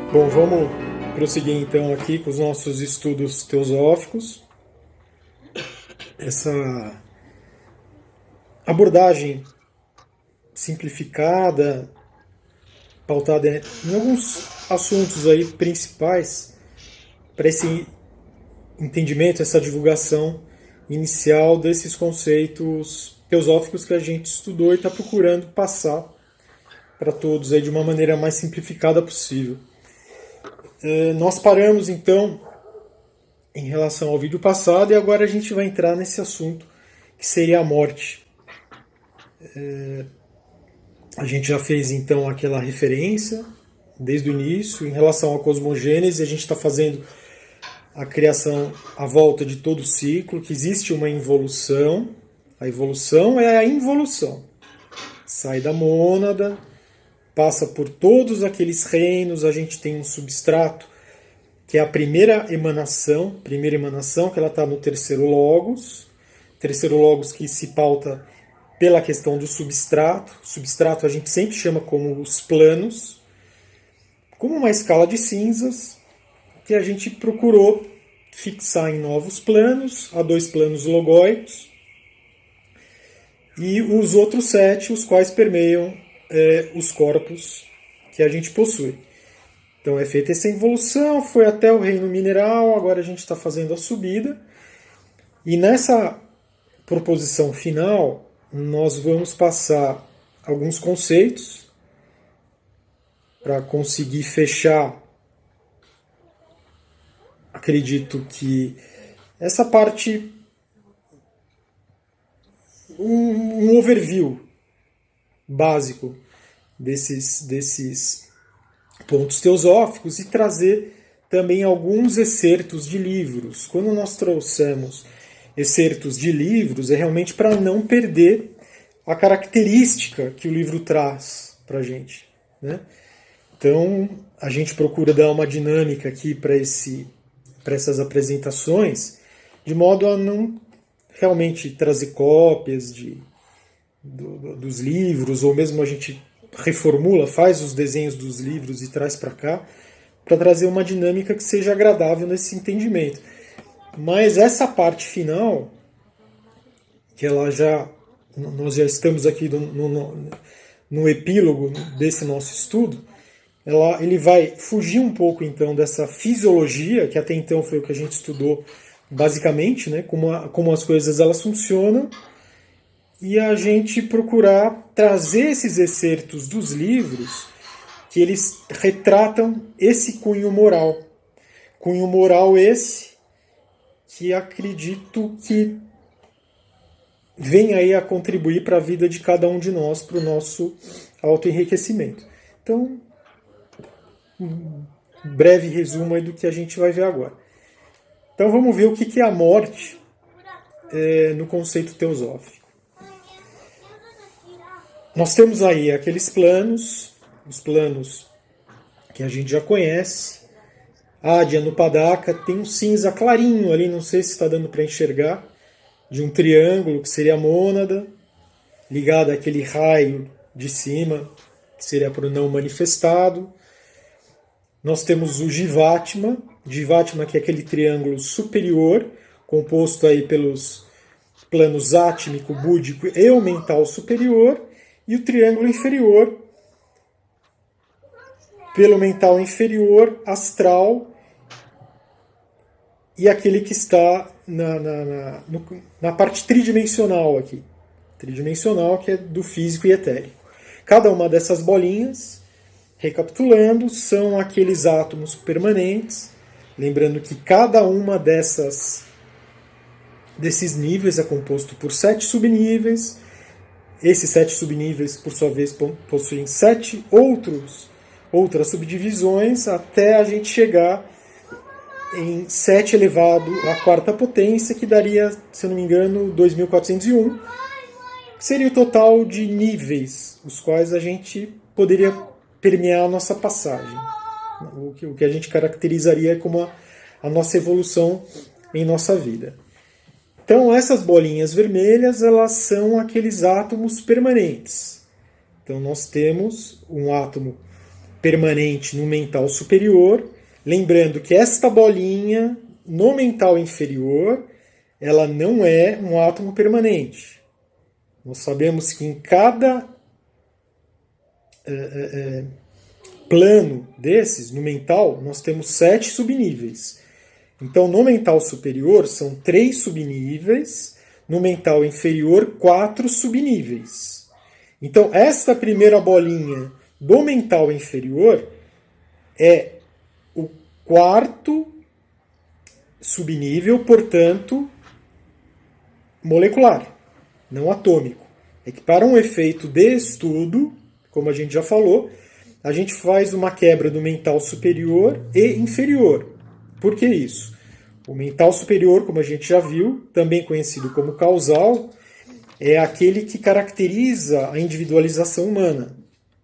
Bom, vamos prosseguir então aqui com os nossos estudos teosóficos. Essa abordagem simplificada, pautada em alguns assuntos aí principais para esse entendimento, essa divulgação inicial desses conceitos teosóficos que a gente estudou e está procurando passar para todos aí de uma maneira mais simplificada possível. Nós paramos então em relação ao vídeo passado e agora a gente vai entrar nesse assunto que seria a morte. A gente já fez então aquela referência desde o início em relação à cosmogênese. A gente está fazendo a criação à volta de todo o ciclo, que existe uma involução. A evolução é a involução. Sai da mônada, passa por todos aqueles reinos, a gente tem um substrato, que é a primeira emanação, que ela está no terceiro logos que se pauta pela questão do substrato. Substrato a gente sempre chama como os planos, como uma escala de cinzas, que a gente procurou fixar em novos planos, há 2 planos logóicos, e os outros 7, os quais permeiam os corpos que a gente possui. Então é feita essa evolução, foi até o reino mineral, agora a gente está fazendo a subida. E nessa proposição final, nós vamos passar alguns conceitos para conseguir fechar, acredito que essa parte, um overview básico desses pontos teosóficos e trazer também alguns excertos de livros. Quando nós trouxemos excertos de livros, é realmente para não perder a característica que o livro traz para a gente, né? Então, a gente procura dar uma dinâmica aqui para essas apresentações, de modo a não realmente trazer cópias dos livros, ou mesmo a gente reformula, faz os desenhos dos livros e traz para cá, para trazer uma dinâmica que seja agradável nesse entendimento. Mas essa parte final, que nós já estamos aqui no epílogo desse nosso estudo, ele vai fugir um pouco então dessa fisiologia, que até então foi o que a gente estudou basicamente, né, como as coisas elas funcionam, e a gente procurar trazer esses excertos dos livros que eles retratam esse cunho moral. Cunho moral esse que acredito que vem aí a contribuir para a vida de cada um de nós, para o nosso autoenriquecimento. Então, um breve resumo aí do que a gente vai ver agora. Então vamos ver o que é a morte no conceito teosófico. Nós temos aí aqueles planos, os planos que a gente já conhece. Adi Anupadaka tem um cinza clarinho ali, não sei se está dando para enxergar, de um triângulo que seria a mônada, ligado àquele raio de cima, que seria para o não manifestado. Nós temos o Jivatma, que é aquele triângulo superior, composto aí pelos planos átmico, búdico e o mental superior, e o triângulo inferior, pelo mental inferior, astral, e aquele que está na parte tridimensional aqui. Tridimensional, que é do físico e etérico. Cada uma dessas bolinhas, recapitulando, são aqueles átomos permanentes. Lembrando que cada uma desses níveis é composto por 7 subníveis. Esses 7 subníveis, por sua vez, possuem 7 outras subdivisões, até a gente chegar em 7 elevado à quarta potência, que daria, se eu não me engano, 2401, que seria o total de níveis, os quais a gente poderia permear a nossa passagem. O que a gente caracterizaria como a nossa evolução em nossa vida. Então, essas bolinhas vermelhas, elas são aqueles átomos permanentes. Então, nós temos um átomo permanente no mental superior, lembrando que esta bolinha no mental inferior, ela não é um átomo permanente. Nós sabemos que em cada plano desses, no mental, nós temos 7 subníveis. Então, no mental superior, são 3 subníveis, no mental inferior, 4 subníveis. Então, esta primeira bolinha do mental inferior é o 4º subnível, portanto, molecular, não atômico. É que para um efeito de estudo, como a gente já falou, a gente faz uma quebra do mental superior e inferior. Por que isso? O mental superior, como a gente já viu, também conhecido como causal, é aquele que caracteriza a individualização humana.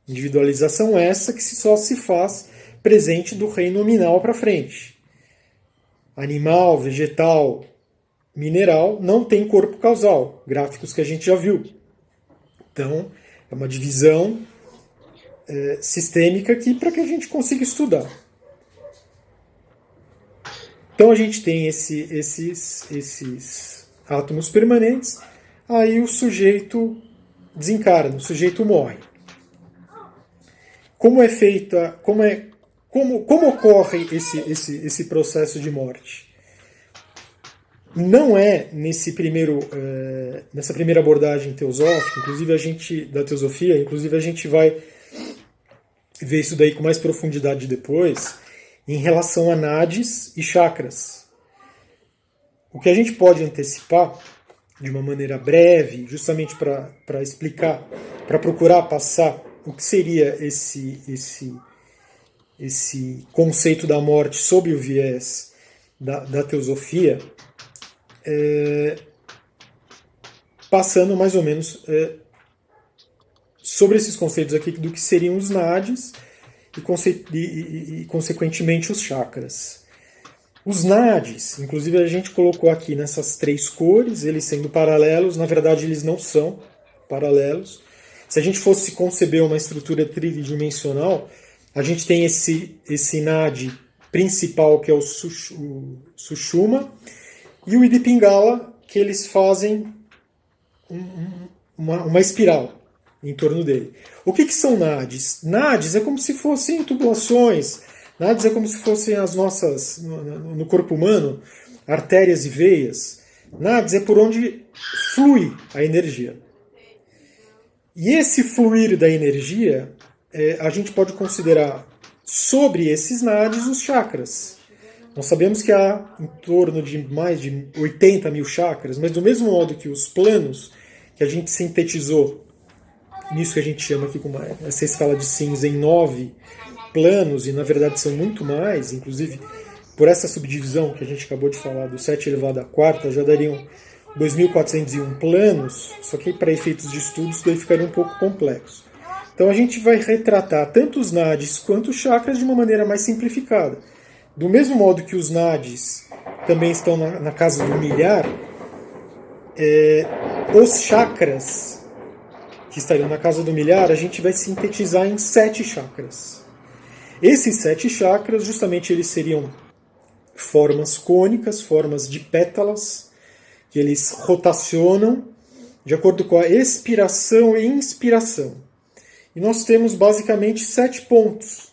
Individualização essa que só se faz presente do reino nominal para frente. Animal, vegetal, mineral não tem corpo causal, gráficos que a gente já viu. Então, é uma divisão sistêmica aqui para que a gente consiga estudar. Então a gente tem esses átomos permanentes, aí o sujeito desencarna, o sujeito morre. Como é feita, como ocorre esse processo de morte? Não é nessa primeira abordagem teosófica, da teosofia, inclusive a gente vai ver isso daí com mais profundidade depois, em relação a nadis e chakras. O que a gente pode antecipar de uma maneira breve, justamente para explicar, para procurar passar o que seria esse conceito da morte sob o viés da teosofia, passando mais ou menos sobre esses conceitos aqui do que seriam os nadis e consequentemente os chakras. Os nadis, inclusive a gente colocou aqui nessas 3 cores, eles sendo paralelos, na verdade eles não são paralelos. Se a gente fosse conceber uma estrutura tridimensional, a gente tem esse nadi principal, que é o Sushuma, e o Idipingala, que eles fazem uma espiral em torno dele. O que são nadis? Nadis é como se fossem tubulações, nadis é como se fossem as nossas, no corpo humano, artérias e veias. Nadis é por onde flui a energia. E esse fluir da energia, a gente pode considerar sobre esses nadis os chakras. Nós sabemos que há em torno de mais de 80 mil chakras, mas do mesmo modo que os planos, que a gente sintetizou nisso que a gente chama aqui com essa escala de cinza em 9 planos, e na verdade são muito mais, inclusive por essa subdivisão que a gente acabou de falar, do 7 elevado à quarta, já dariam 2.401 planos, só que para efeitos de estudo isso daí ficaria um pouco complexo. Então a gente vai retratar tanto os nadis quanto os chakras de uma maneira mais simplificada. Do mesmo modo que os nadis também estão na casa do milhar, os chakras que estariam na casa do milhar, a gente vai sintetizar em 7 chakras. Esses 7 chakras, justamente, eles seriam formas cônicas, formas de pétalas, que eles rotacionam de acordo com a expiração e inspiração. E nós temos basicamente 7 pontos.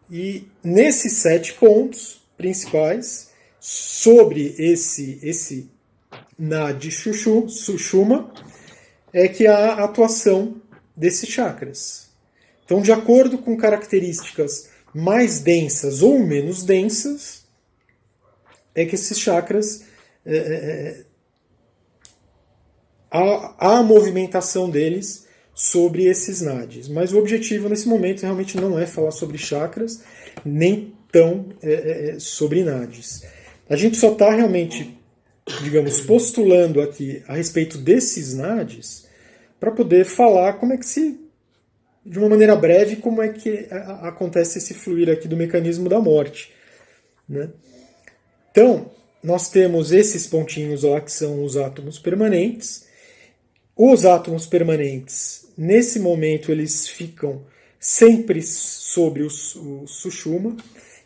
E nesses 7 pontos principais, sobre esse Nadi Sushuma, é que há a atuação desses chakras. Então, de acordo com características mais densas ou menos densas, é que esses chakras há a movimentação deles sobre esses nadis. Mas o objetivo nesse momento realmente não é falar sobre chakras, nem tão sobre nadis. A gente só está realmente, digamos, postulando aqui a respeito desses nadis para poder falar como é que de uma maneira breve, como é que acontece esse fluir aqui do mecanismo da morte, né? Então, nós temos esses pontinhos lá que são os átomos permanentes. Os átomos permanentes, nesse momento, eles ficam sempre sobre o Sushumna.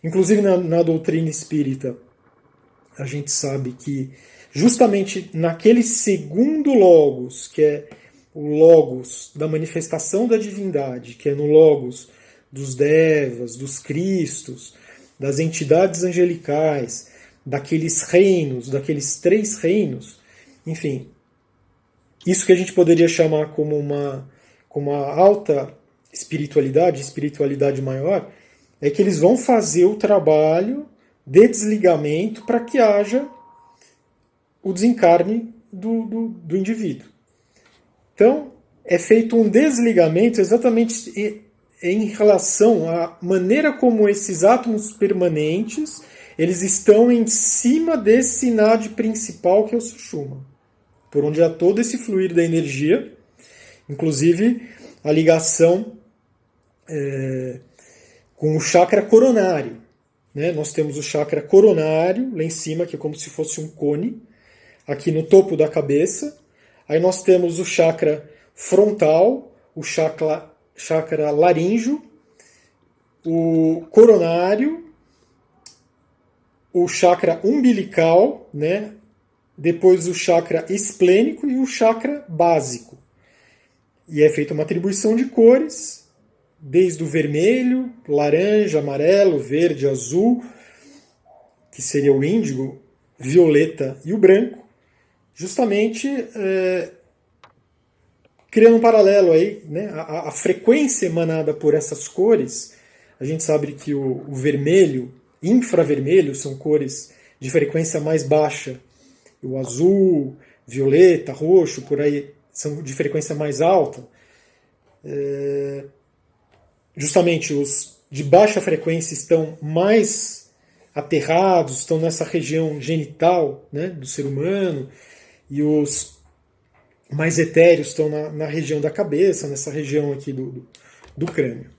Inclusive na doutrina espírita, a gente sabe que justamente naquele segundo logos, que é o logos da manifestação da divindade, que é no logos dos devas, dos cristos, das entidades angelicais, daqueles reinos, daqueles 3 reinos, enfim, isso que a gente poderia chamar como uma alta espiritualidade maior, é que eles vão fazer o trabalho de desligamento para que haja o desencarne do indivíduo. Então, é feito um desligamento exatamente em relação à maneira como esses átomos permanentes eles estão em cima desse nadi principal que é o Sushumna, por onde há todo esse fluir da energia, inclusive a ligação com o chakra coronário. Né? Nós temos o chakra coronário lá em cima, que é como se fosse um cone, aqui no topo da cabeça. Aí nós temos o chakra frontal, o chakra laríngeo, o coronário, o chakra umbilical, né? Depois o chakra esplênico e o chakra básico. E é feita uma atribuição de cores, desde o vermelho, laranja, amarelo, verde, azul, que seria o índigo, violeta e o branco, justamente criando um paralelo aí, né? A frequência emanada por essas cores, a gente sabe que o vermelho, infravermelho, são cores de frequência mais baixa, o azul, violeta, roxo, por aí, são de frequência mais alta. Justamente os de baixa frequência estão mais aterrados, estão nessa região genital, né, do ser humano, e os mais etéreos estão na região da cabeça, nessa região aqui do crânio.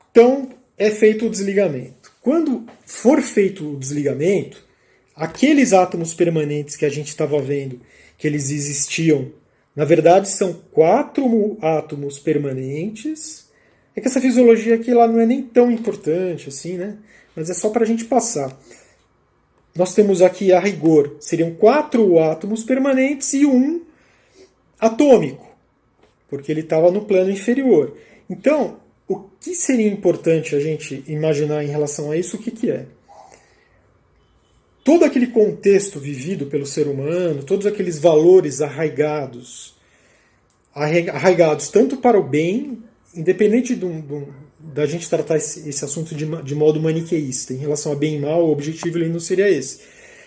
Então, é feito o desligamento. Quando for feito o desligamento, aqueles átomos permanentes que a gente estava vendo, que eles existiam, na verdade são 4 átomos permanentes. É que essa fisiologia aqui lá não é nem tão importante assim, né? Mas é só para a gente passar. Nós temos aqui, a rigor, seriam 4 átomos permanentes e 1 atômico, porque ele estava no plano inferior. Então, o que seria importante a gente imaginar em relação a isso, o que é? Todo aquele contexto vivido pelo ser humano, todos aqueles valores arraigados tanto para o bem, independente da gente tratar esse assunto de modo maniqueísta, em relação a bem e mal, o objetivo ele não seria esse.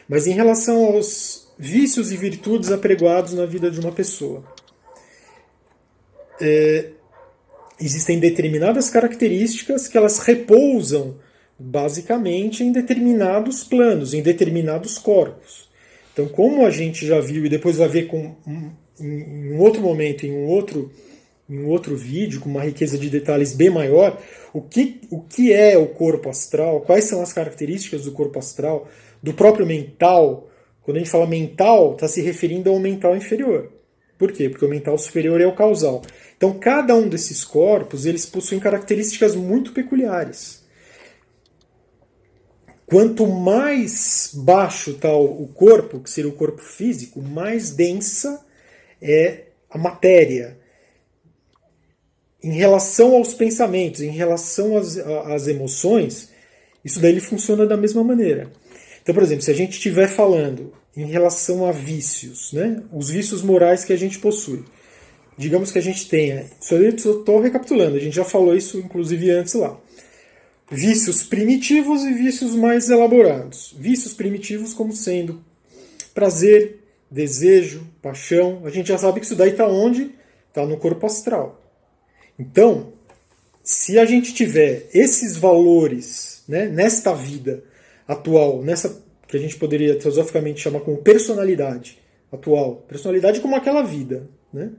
Mas em relação aos vícios e virtudes apregoados na vida de uma pessoa. Existem determinadas características que elas repousam basicamente em determinados planos, em determinados corpos. Então, como a gente já viu e depois vai ver em um outro momento, em um outro vídeo, com uma riqueza de detalhes bem maior, o que é o corpo astral, quais são as características do corpo astral, do próprio mental. Quando a gente fala mental, está se referindo ao mental inferior. Por quê? Porque o mental superior é o causal. Então, cada um desses corpos, eles possuem características muito peculiares. Quanto mais baixo está o corpo, que seria o corpo físico, mais densa é a matéria. Em relação aos pensamentos, em relação às emoções, isso daí funciona da mesma maneira. Então, por exemplo, se a gente estiver falando em relação a vícios, né, os vícios morais que a gente possui, digamos que a gente tenha, só estou recapitulando, a gente já falou isso inclusive antes lá, vícios primitivos e vícios mais elaborados. Vícios primitivos como sendo prazer, desejo, paixão. A gente já sabe que isso daí está onde? Está no corpo astral. Então, se a gente tiver esses valores, né, nesta vida atual, nessa que a gente poderia filosoficamente chamar como personalidade atual, personalidade como aquela vida, né?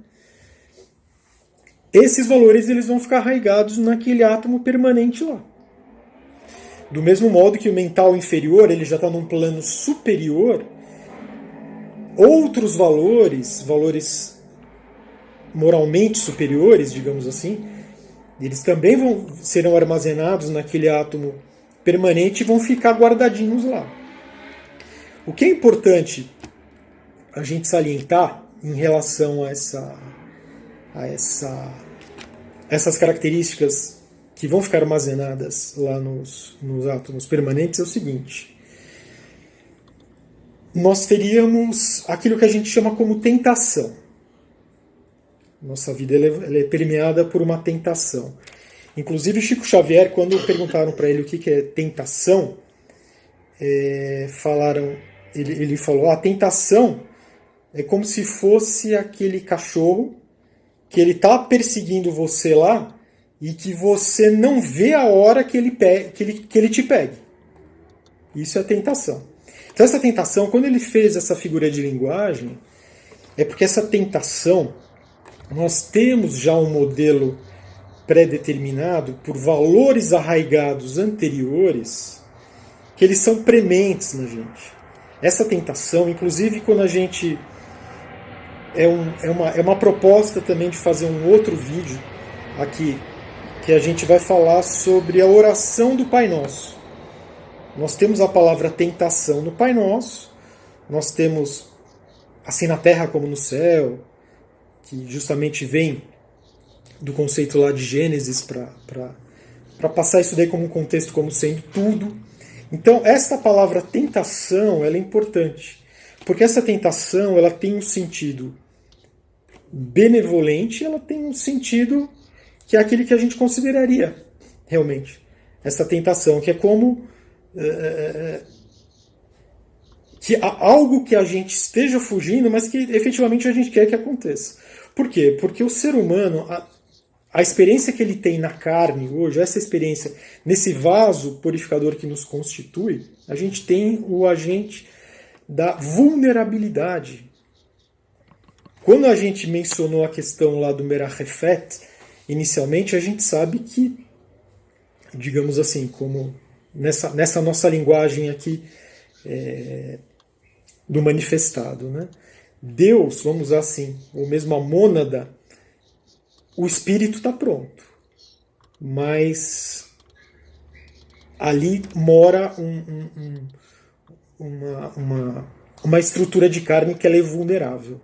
Esses valores eles vão ficar arraigados naquele átomo permanente lá. Do mesmo modo que o mental inferior ele já está num plano superior, outros valores moralmente superiores, digamos assim, Eles também serão armazenados naquele átomo permanente e vão ficar guardadinhos lá. O que é importante a gente salientar em relação a essas características que vão ficar armazenadas lá nos átomos permanentes é o seguinte: nós teríamos aquilo que a gente chama como tentação. Nossa vida ela é permeada por uma tentação. Inclusive Chico Xavier, quando perguntaram para ele o que é tentação, ele falou: a tentação é como se fosse aquele cachorro que ele está perseguindo você lá e que você não vê a hora que ele te pegue. Isso é tentação. Então essa tentação, quando ele fez essa figura de linguagem, é porque essa tentação, nós temos já um modelo pré-determinado por valores arraigados anteriores, que eles são prementes na gente. Essa tentação, inclusive quando a gente... É uma proposta também de fazer um outro vídeo aqui, que a gente vai falar sobre a oração do Pai Nosso. Nós temos a palavra tentação no Pai Nosso, nós temos assim na terra como no céu, que justamente vem do conceito lá de Gênesis para passar isso daí como um contexto como sendo tudo. Então essa palavra tentação ela é importante, porque essa tentação ela tem um sentido benevolente, ela tem um sentido que é aquele que a gente consideraria realmente essa tentação, que é como que há algo que a gente esteja fugindo, mas que efetivamente a gente quer que aconteça. Por quê? Porque o ser humano, a experiência que ele tem na carne hoje, essa experiência nesse vaso purificador que nos constitui, a gente tem o agente da vulnerabilidade. Quando a gente mencionou a questão lá do Merachefet, inicialmente a gente sabe que, digamos assim, como nessa nossa linguagem aqui do manifestado, né? Deus, vamos usar assim, ou mesmo a mônada, o espírito está pronto, mas ali mora uma estrutura de carne que ela é vulnerável.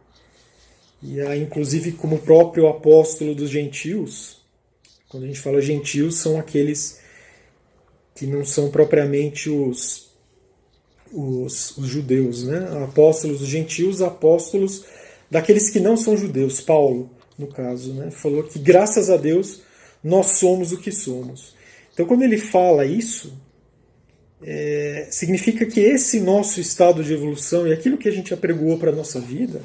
E aí, inclusive, como o próprio apóstolo dos gentios, quando a gente fala gentios, são aqueles que não são propriamente os judeus, né? Apóstolos dos gentios, apóstolos daqueles que não são judeus. Paulo, no caso, né? Falou que graças a Deus nós somos o que somos. Então quando ele fala isso, significa que esse nosso estado de evolução e aquilo que a gente apregoou para a nossa vida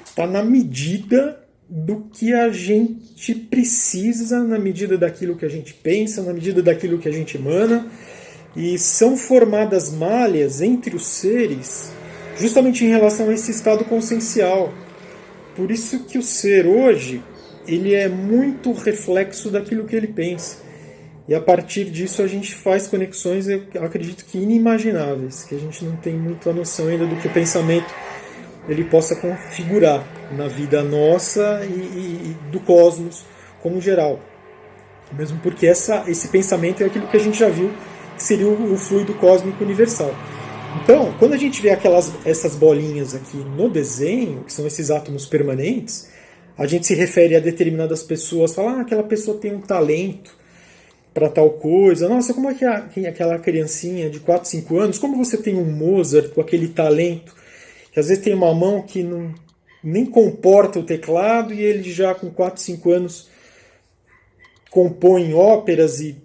está na medida do que a gente precisa, na medida daquilo que a gente pensa, na medida daquilo que a gente emana. E são formadas malhas entre os seres justamente em relação a esse estado consciencial. Por isso que o ser hoje ele é muito reflexo daquilo que ele pensa. E a partir disso a gente faz conexões, eu acredito que inimagináveis, que a gente não tem muita noção ainda do que o pensamento ele possa configurar na vida nossa e do cosmos como geral. Mesmo porque esse pensamento é aquilo que a gente já viu que seria o fluido cósmico universal. Então, quando a gente vê essas bolinhas aqui no desenho, que são esses átomos permanentes, a gente se refere a determinadas pessoas, fala, aquela pessoa tem um talento para tal coisa, nossa, como é que aquela criancinha de 4, 5 anos, como você tem um Mozart com aquele talento, que às vezes tem uma mão que nem comporta o teclado e ele já com 4, 5 anos compõe óperas e,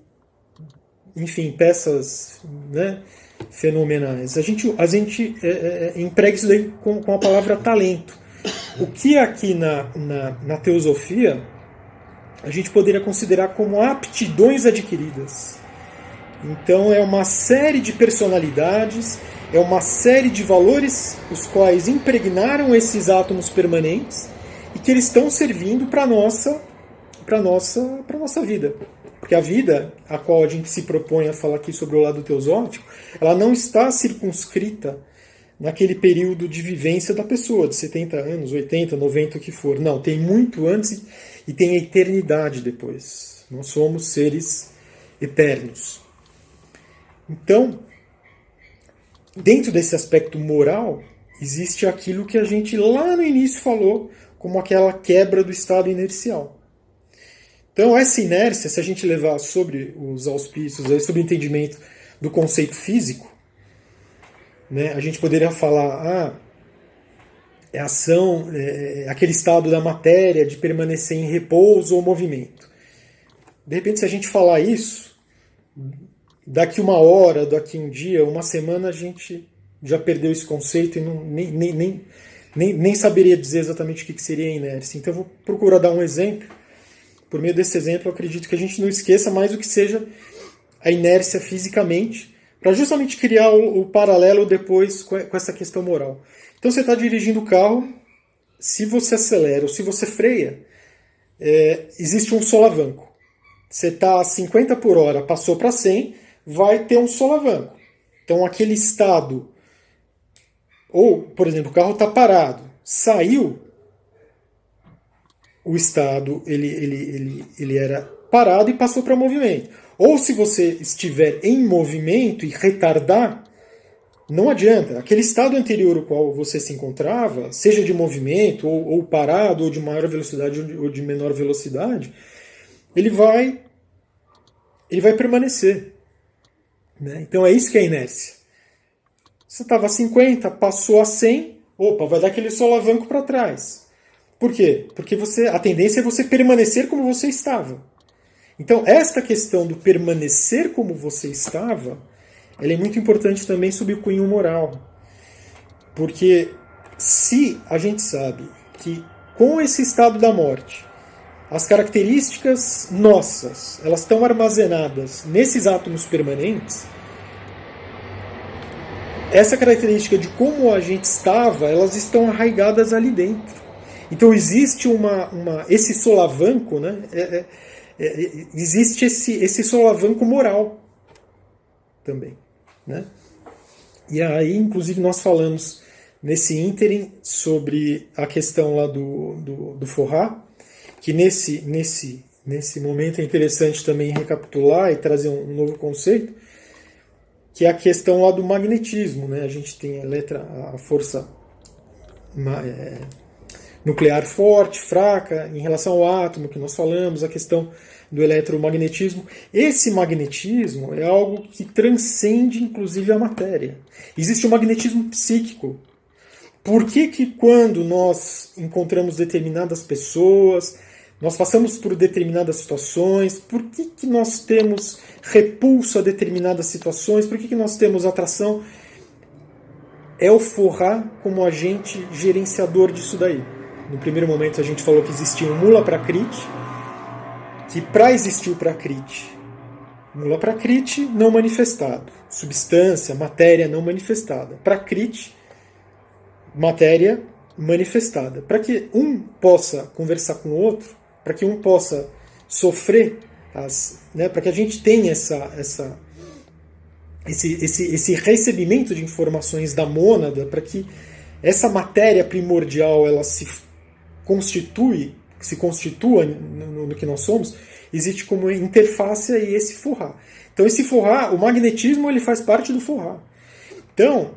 enfim, peças, né, fenomenais. A gente emprega isso daí com a palavra talento. O que aqui na teosofia a gente poderia considerar como aptidões adquiridas. Então é uma série de personalidades, é uma série de valores os quais impregnaram esses átomos permanentes e que eles estão servindo para a nossa vida. Porque a vida, a qual a gente se propõe a falar aqui sobre o lado teosófico, ela não está circunscrita naquele período de vivência da pessoa, de 70 anos, 80, 90, o que for. Não, tem muito antes e tem a eternidade depois. Nós somos seres eternos. Então, dentro desse aspecto moral, existe aquilo que a gente lá no início falou, como aquela quebra do estado inercial. Então, essa inércia, se a gente levar sobre os auspícios, sobre o entendimento do conceito físico, né, a gente poderia falar, é ação, é aquele estado da matéria de permanecer em repouso ou movimento. De repente, se a gente falar isso, daqui uma hora, daqui um dia, uma semana, a gente já perdeu esse conceito e nem saberia dizer exatamente o que seria a inércia. Então, eu vou procurar dar um exemplo. Por meio desse exemplo, eu acredito que a gente não esqueça mais o que seja a inércia fisicamente, para justamente criar o paralelo depois com essa questão moral. Então, você está dirigindo o carro, se você acelera ou se você freia, existe um solavanco. Você está a 50 por hora, passou para 100, vai ter um solavanco. Então, aquele estado, ou, por exemplo, o carro está parado, saiu, o estado ele era parado e passou para movimento. Ou se você estiver em movimento e retardar, não adianta. Aquele estado anterior ao qual você se encontrava, seja de movimento, ou parado, ou de maior velocidade, ou de menor velocidade, ele vai permanecer. Né? Então é isso que é a inércia. Você estava a 50, passou a 100, vai dar aquele solavanco para trás. Por quê? Porque a tendência é você permanecer como você estava. Então, esta questão do permanecer como você estava, ela é muito importante também sob o cunho moral. Porque se a gente sabe que com esse estado da morte, as características nossas, elas estão armazenadas nesses átomos permanentes, essa característica de como a gente estava, elas estão arraigadas ali dentro. Então existe esse solavanco, né? Existe esse solavanco moral também. Né? E aí, inclusive, nós falamos nesse ínterim sobre a questão lá do Forrá, que nesse momento é interessante também recapitular e trazer um novo conceito, que é a questão lá do magnetismo. Né? A gente tem a força nuclear forte, fraca, em relação ao átomo que nós falamos, a questão do eletromagnetismo. Esse magnetismo é algo que transcende inclusive a matéria. Existe o magnetismo psíquico. Por que quando nós encontramos determinadas pessoas, nós passamos por determinadas situações, por que nós temos repulso a determinadas situações, por que nós temos atração? É o Forrá como agente gerenciador disso daí. No primeiro momento a gente falou que existia um Mula Prakriti, que para existir o Prakriti, Mula Prakriti não manifestado, substância, matéria não manifestada. Prakriti, matéria manifestada. Para que um possa conversar com o outro, para que um possa sofrer, para que a gente tenha esse recebimento de informações da mônada, para que essa matéria primordial ela se constitua no que nós somos, existe como interface aí esse Forrá. Então esse Forrá, o magnetismo, ele faz parte do Forrá. Então,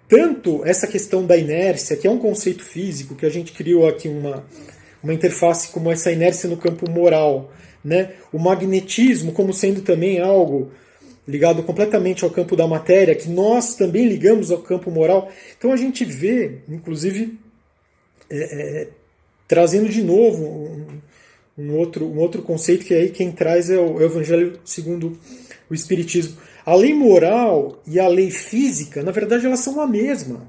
tanto essa questão da inércia, que é um conceito físico, que a gente criou aqui uma interface como essa inércia no campo moral, né? O magnetismo como sendo também algo ligado completamente ao campo da matéria, que nós também ligamos ao campo moral. Então a gente vê, inclusive, trazendo de novo um outro conceito, que aí quem traz é o Evangelho segundo o Espiritismo. A lei moral e a lei física, na verdade, elas são a mesma.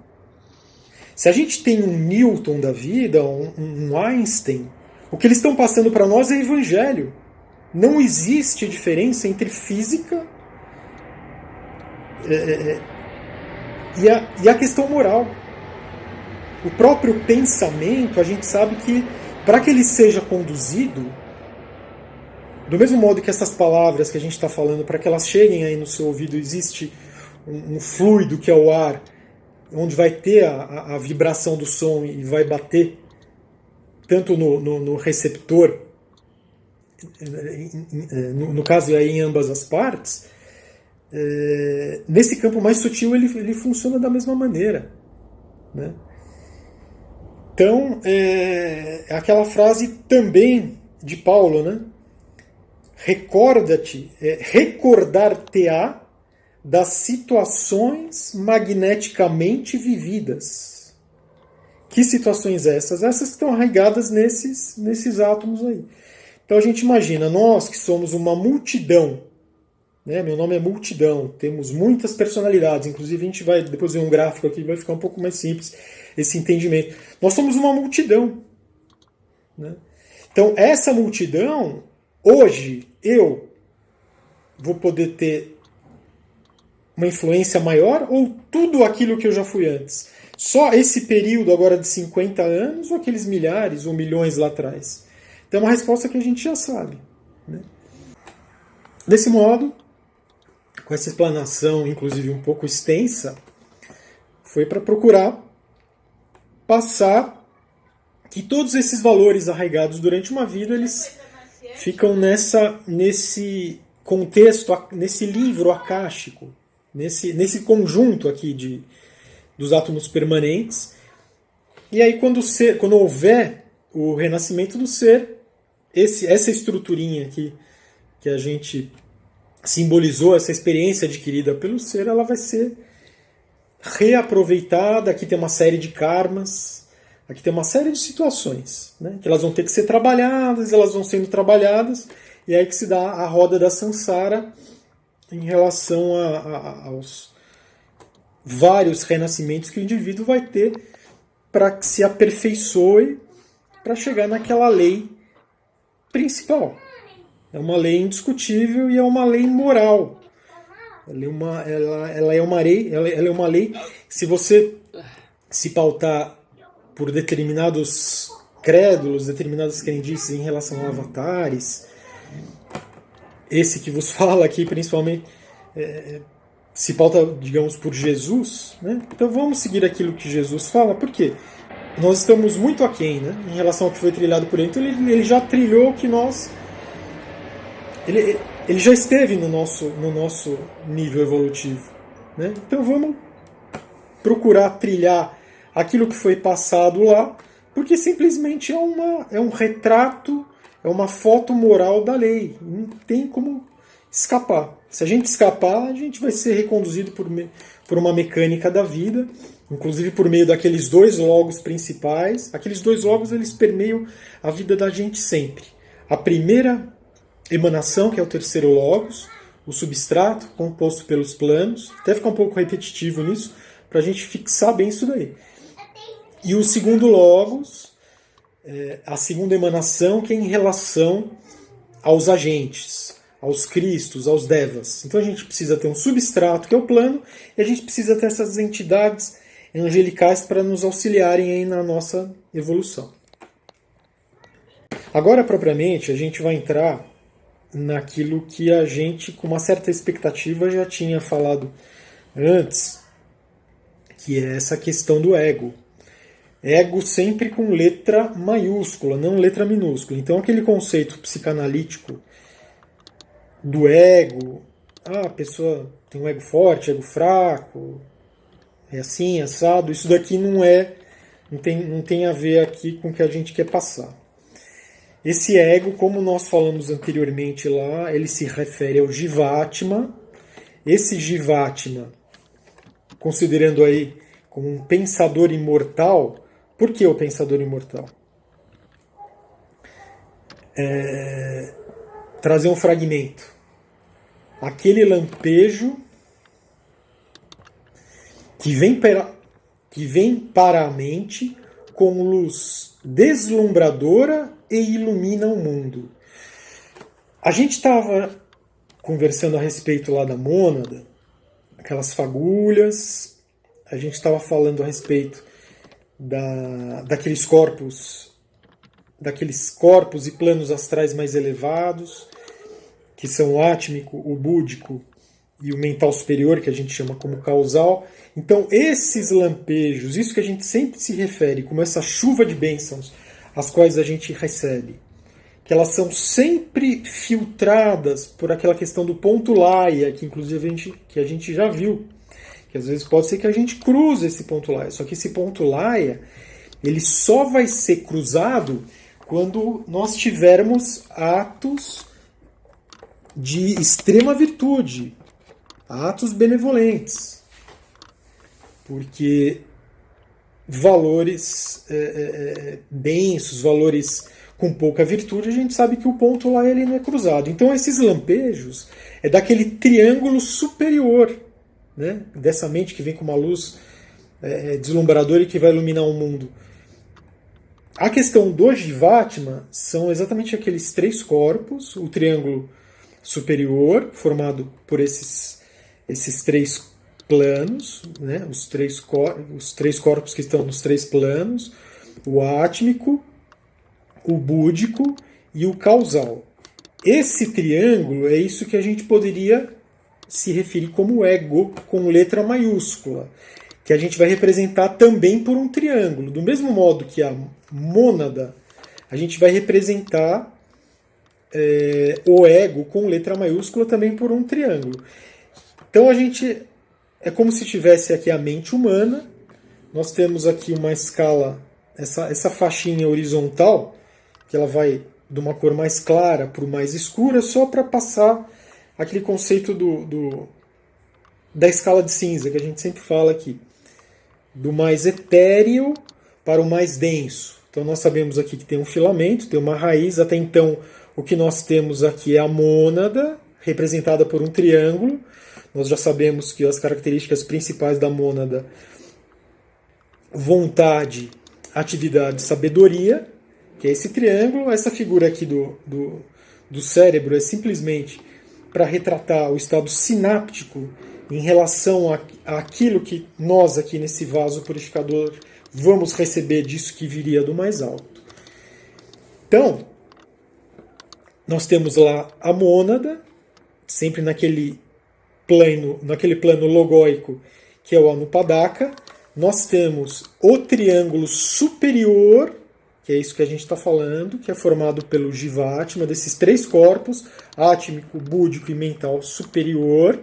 Se a gente tem um Newton da vida, um Einstein, o que eles estão passando para nós é Evangelho. Não existe diferença entre física e a questão moral. O próprio pensamento, a gente sabe que para que ele seja conduzido, do mesmo modo que essas palavras que a gente está falando, para que elas cheguem aí no seu ouvido, existe um fluido que é o ar, onde vai ter a vibração do som e vai bater tanto no receptor, no caso aí em ambas as partes, nesse campo mais sutil ele funciona da mesma maneira, né? Então, aquela frase também de Paulo, né? Recorda-te, recordar-te-á das situações magneticamente vividas. Que situações essas? Essas que estão arraigadas nesses átomos aí. Então a gente imagina, nós que somos uma multidão, né? Meu nome é Multidão, temos muitas personalidades, inclusive a gente vai depois ver um gráfico aqui, vai ficar um pouco mais simples esse entendimento. Nós somos uma multidão, né? Então essa multidão, hoje eu vou poder ter uma influência maior ou tudo aquilo que eu já fui antes? Só esse período agora de 50 anos ou aqueles milhares ou milhões lá atrás? Então é uma resposta que a gente já sabe, né? Desse modo, com essa explanação, inclusive um pouco extensa, foi para procurar passar que todos esses valores arraigados durante uma vida, eles ficam nesse contexto, nesse livro acástico, nesse conjunto aqui dos átomos permanentes. E aí quando houver o renascimento do ser, essa estruturinha aqui que a gente simbolizou, essa experiência adquirida pelo ser, ela vai ser reaproveitada. Aqui tem uma série de karmas, aqui tem uma série de situações, né, que elas vão ter que ser trabalhadas, elas vão sendo trabalhadas, e aí que se dá a roda da samsara em relação aos vários renascimentos que o indivíduo vai ter para que se aperfeiçoe para chegar naquela lei principal. É uma lei indiscutível e é uma lei moral. Ela é uma lei. Se você se pautar por determinados crédulos, determinadas crendices em relação a avatares, esse que vos fala aqui principalmente se pauta, digamos, por Jesus, né? Então vamos seguir aquilo que Jesus fala, por quê? Nós estamos muito aquém, né, em relação ao que foi trilhado por ele. Então ele já trilhou que nós... Ele já esteve no nosso nível evolutivo, né? Então vamos procurar trilhar aquilo que foi passado lá, porque simplesmente é um retrato, é uma foto moral da lei. Não tem como escapar. Se a gente escapar, a gente vai ser reconduzido por uma mecânica da vida, inclusive por meio daqueles dois logos principais. Aqueles dois logos, eles permeiam a vida da gente sempre. A primeira emanação, que é o terceiro logos, o substrato, composto pelos planos. Até ficar um pouco repetitivo nisso, para a gente fixar bem isso daí. E o segundo logos, a segunda emanação, que é em relação aos agentes, aos cristos, aos devas. Então a gente precisa ter um substrato, que é o plano, e a gente precisa ter essas entidades angelicais para nos auxiliarem aí na nossa evolução. Agora, propriamente, a gente vai entrar naquilo que a gente, com uma certa expectativa, já tinha falado antes, que é essa questão do ego. Ego sempre com letra maiúscula, não letra minúscula. Então aquele conceito psicanalítico do ego, a pessoa tem um ego forte, ego fraco, é assim, assado, isso daqui não tem a ver aqui com o que a gente quer passar. Esse ego, como nós falamos anteriormente lá, ele se refere ao Jivatma. Esse Jivatma, considerando aí como um pensador imortal. Por que o pensador imortal? Trazer um fragmento. Aquele lampejo que vem para a mente com luz deslumbradora e ilumina o mundo. A gente estava conversando a respeito lá da mônada, aquelas fagulhas, a gente estava falando a respeito daqueles corpos e planos astrais mais elevados, que são o átmico, o búdico e o mental superior, que a gente chama como causal. Então, esses lampejos, isso que a gente sempre se refere como essa chuva de bênçãos, as quais a gente recebe, que elas são sempre filtradas por aquela questão do ponto Laia, que inclusive a gente já viu, que às vezes pode ser que a gente cruze esse ponto Laia, só que esse ponto Laia, ele só vai ser cruzado quando nós tivermos atos de extrema virtude, atos benevolentes, porque valores densos, valores com pouca virtude, a gente sabe que o ponto lá ele não é cruzado. Então esses lampejos é daquele triângulo superior, né? Dessa mente que vem com uma luz deslumbradora e que vai iluminar o mundo. A questão do Jivatma são exatamente aqueles três corpos, o triângulo superior, formado por esses três planos, né? Os três corpos que estão nos três planos, o átmico, o búdico e o causal. Esse triângulo é isso que a gente poderia se referir como ego, com letra maiúscula, que a gente vai representar também por um triângulo. Do mesmo modo que a mônada, a gente vai representar o ego com letra maiúscula também por um triângulo. Então a gente é como se tivesse aqui a mente humana, nós temos aqui uma escala, essa faixinha horizontal, que ela vai de uma cor mais clara para o mais escura, só para passar aquele conceito da escala de cinza, que a gente sempre fala aqui, do mais etéreo para o mais denso. Então nós sabemos aqui que tem um filamento, tem uma raiz, até então o que nós temos aqui é a mônada, representada por um triângulo. Nós já sabemos que as características principais da mônada: vontade, atividade, sabedoria, que é esse triângulo. Essa figura aqui do cérebro é simplesmente para retratar o estado sináptico em relação àquilo que nós aqui nesse vaso purificador vamos receber disso que viria do mais alto. Então, nós temos lá a mônada, sempre naquele plano logóico, que é o Anupadaka. Nós temos o triângulo superior, que é isso que a gente está falando, que é formado pelo Jivatma, desses três corpos, átmico, búdico e mental superior.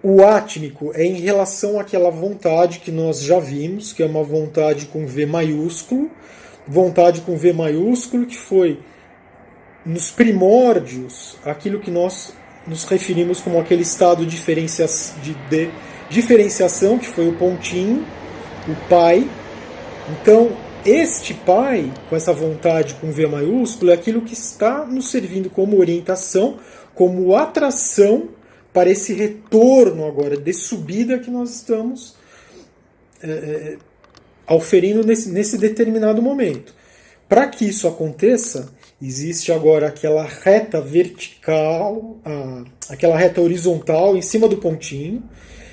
O átmico é em relação àquela vontade que nós já vimos, que é uma vontade com V maiúsculo, que foi nos primórdios aquilo que nós nos referimos como aquele estado de diferenciação, que foi o pontinho, o pai. Então, este pai, com essa vontade com V maiúsculo, é aquilo que está nos servindo como orientação, como atração para esse retorno agora de subida que nós estamos auferindo nesse determinado momento. Para que isso aconteça, existe agora aquela reta vertical, aquela reta horizontal em cima do pontinho,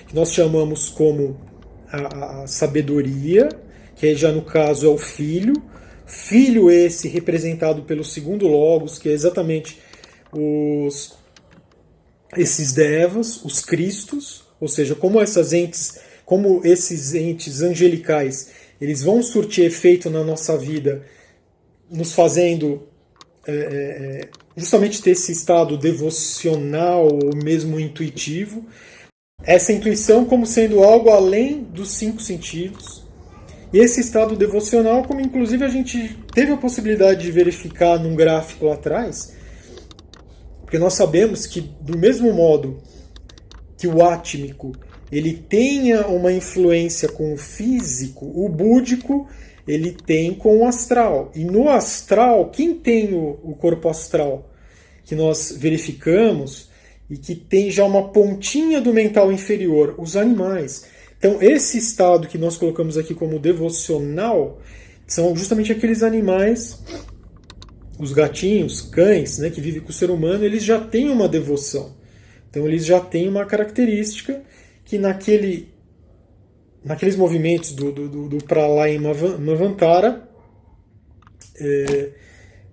que nós chamamos como a sabedoria, que já no caso é o filho. Filho esse representado pelo segundo logos, que é exatamente esses devas, os cristos, ou seja, como esses entes angelicais, eles vão surtir efeito na nossa vida, nos fazendo justamente ter esse estado devocional ou mesmo intuitivo. Essa intuição como sendo algo além dos 5 sentidos. E esse estado devocional, como inclusive a gente teve a possibilidade de verificar num gráfico lá atrás, porque nós sabemos que do mesmo modo que o átmico ele tenha uma influência com o físico, o búdico ele tem com o astral. E no astral, quem tem o corpo astral que nós verificamos e que tem já uma pontinha do mental inferior? Os animais. Então, esse estado que nós colocamos aqui como devocional são justamente aqueles animais, os gatinhos, cães, né, que vivem com o ser humano, eles já têm uma devoção. Então, eles já têm uma característica que naqueles movimentos do Pralaya Mavantara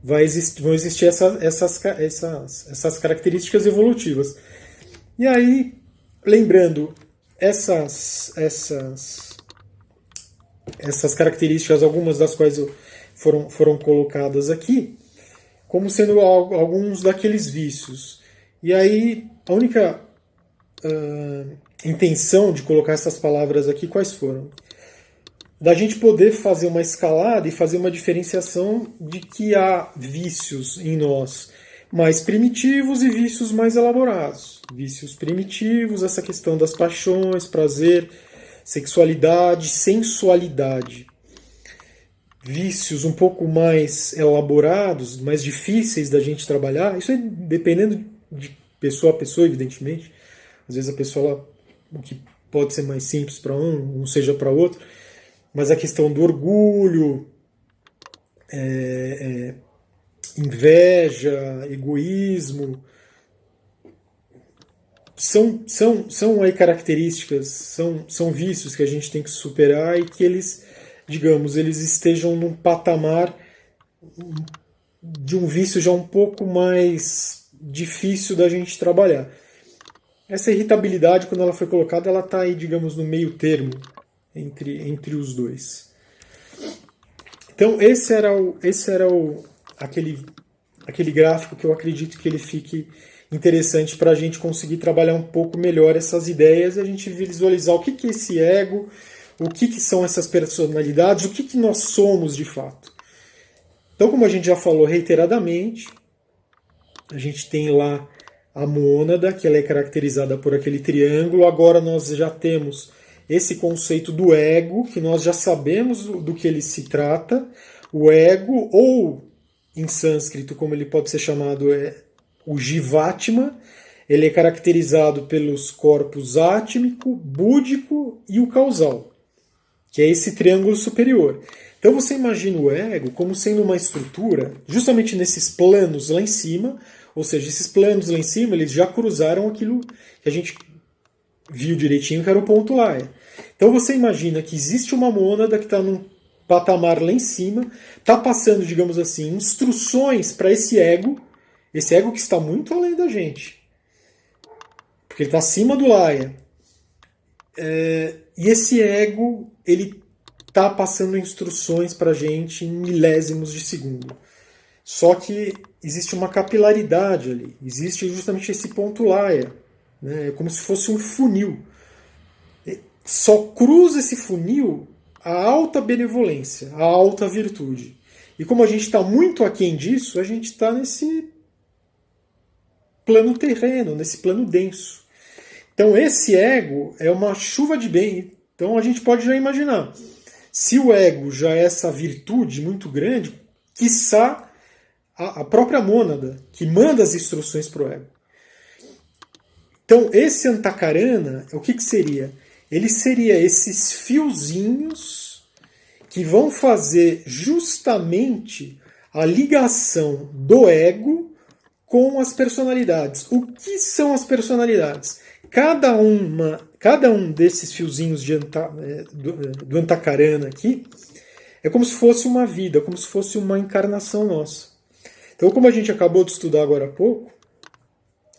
vão existir essas características evolutivas. E aí, lembrando essas características, algumas das quais foram colocadas aqui, como sendo alguns daqueles vícios. E aí, a única intenção de colocar essas palavras aqui, quais foram? Da gente poder fazer uma escalada e fazer uma diferenciação de que há vícios em nós mais primitivos e vícios mais elaborados. Vícios primitivos, essa questão das paixões, prazer, sexualidade, sensualidade. Vícios um pouco mais elaborados, mais difíceis da gente trabalhar, isso é dependendo de pessoa a pessoa, evidentemente. Às vezes a pessoa, o que pode ser mais simples para um, não seja para outro, mas a questão do orgulho, inveja, egoísmo, são aí características, são vícios que a gente tem que superar e que eles, digamos, eles estejam num patamar de um vício já um pouco mais difícil da gente trabalhar. Essa irritabilidade, quando ela foi colocada, ela está aí, digamos, no meio termo entre os dois. Então esse era aquele gráfico que eu acredito que ele fique interessante para a gente conseguir trabalhar um pouco melhor essas ideias e a gente visualizar o que é esse ego, o que são essas personalidades, o que nós somos de fato. Então, como a gente já falou reiteradamente, a gente tem lá a mônada, que ela é caracterizada por aquele triângulo. Agora nós já temos esse conceito do ego, que nós já sabemos do que ele se trata. O ego, ou em sânscrito, como ele pode ser chamado, é o Jivatma. Ele é caracterizado pelos corpos átmico, búdico e o causal, que é esse triângulo superior. Então você imagina o ego como sendo uma estrutura, justamente nesses planos lá em cima, ou seja, esses planos lá em cima, eles já cruzaram aquilo que a gente viu direitinho, que era o ponto lá. Então você imagina que existe uma mônada que está num patamar lá em cima, está passando, digamos assim, instruções para esse ego que está muito além da gente, porque ele está acima do Laia. E esse ego, ele está passando instruções para a gente em milésimos de segundo. Só que existe uma capilaridade ali, existe justamente esse ponto Laia, né? É como se fosse um funil. Só cruza esse funil a alta benevolência, a alta virtude. E como a gente está muito aquém disso, a gente está nesse plano terreno, nesse plano denso. Então esse ego é uma chuva de bem. Então a gente pode já imaginar, se o ego já é essa virtude muito grande, quiçá a própria mônada, que manda as instruções para o ego. Então esse Antakarana, o que seria? Ele seria esses fiozinhos que vão fazer justamente a ligação do ego com as personalidades. O que são as personalidades? Cada um desses fiozinhos do Antakarana aqui é como se fosse uma vida, como se fosse uma encarnação nossa. Então, como a gente acabou de estudar agora há pouco,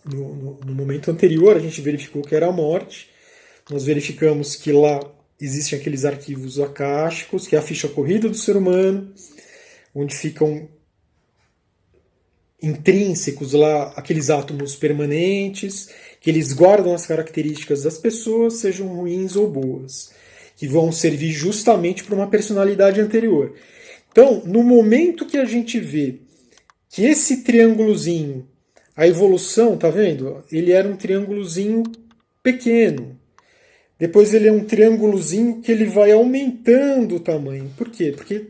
no momento anterior a gente verificou que era a morte, nós verificamos que lá existem aqueles arquivos akáshicos, que é a ficha corrida do ser humano, onde ficam intrínsecos lá aqueles átomos permanentes, que eles guardam as características das pessoas, sejam ruins ou boas, que vão servir justamente para uma personalidade anterior. Então, no momento que a gente vê que esse triângulozinho, a evolução, tá vendo? Ele era um triângulozinho pequeno. Depois ele é um triângulozinho que ele vai aumentando o tamanho. Por quê? Porque